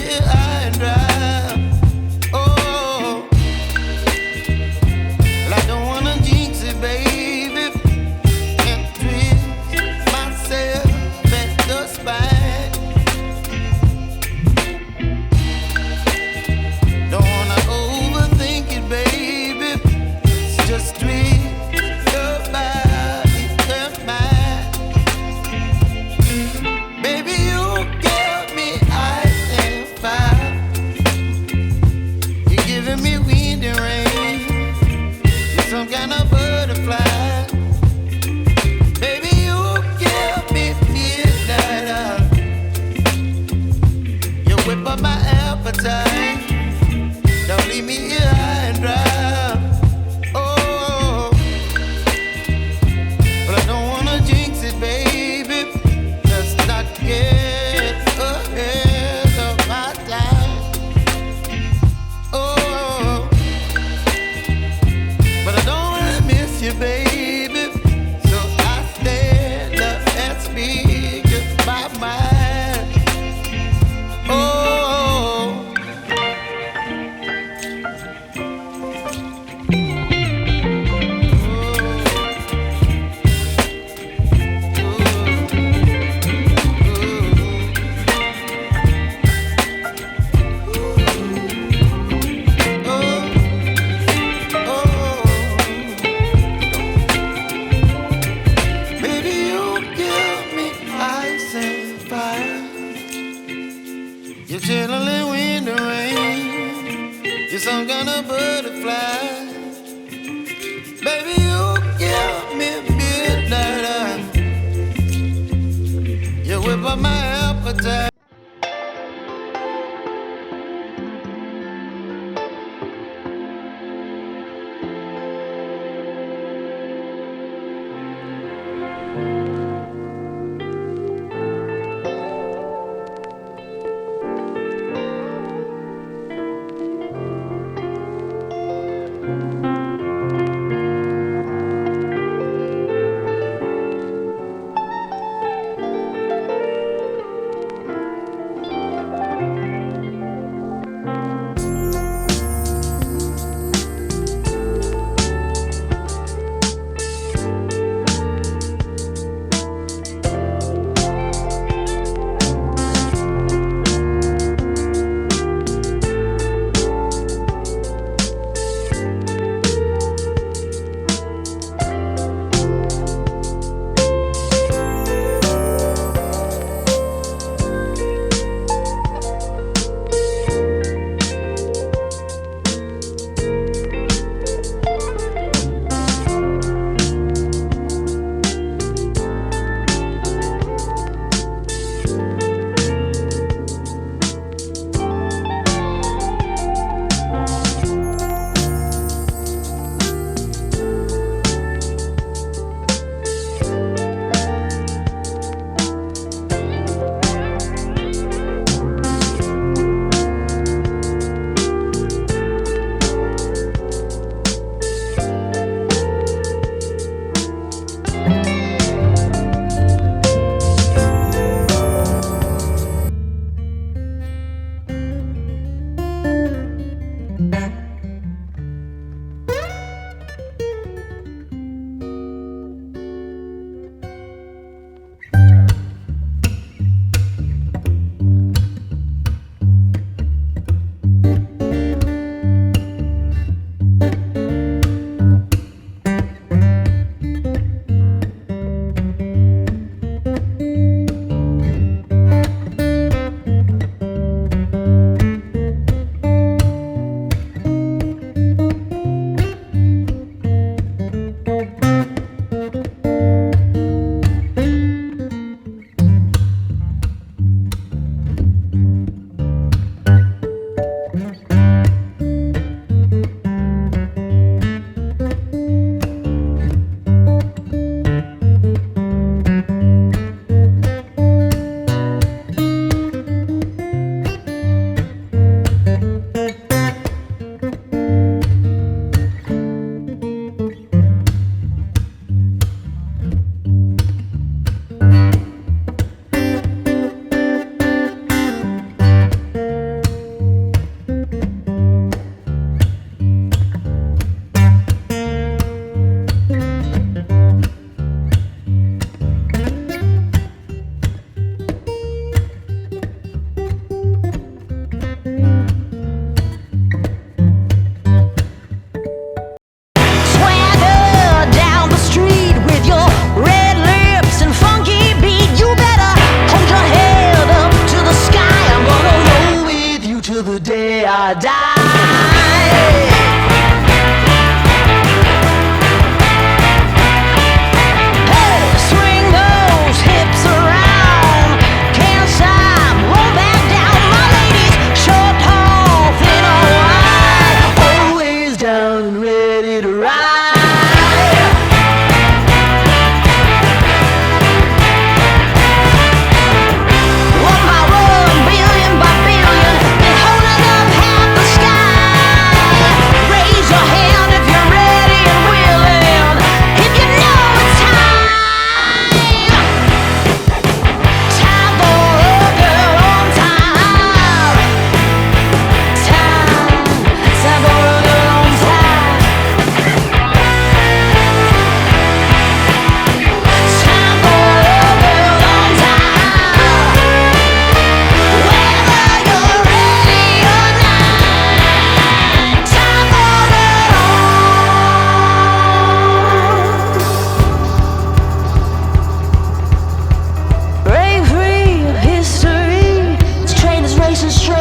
here high and dry. Oh, well, I don't wanna jinx it, baby, and twist myself at the spine. Don't wanna overthink it, baby. It's just twist your body and mine. Baby, you give me ice and fire. You're giving me wind and rain. You're some kind of butterfly. Baby, you give me midnight. You whip up my appetite. Don't leave me here high and dry. Oh, but I don't wanna jinx it, baby. Let's not get ahead of my time. Oh, but I don't wanna miss you, baby. So I stand up and speak just my mind. Oh. Baby, you give me ice and fire. You're chilling wind and rain. You're some kind of butterfly. Baby, you give me midnight. You whip up my appetite. Straight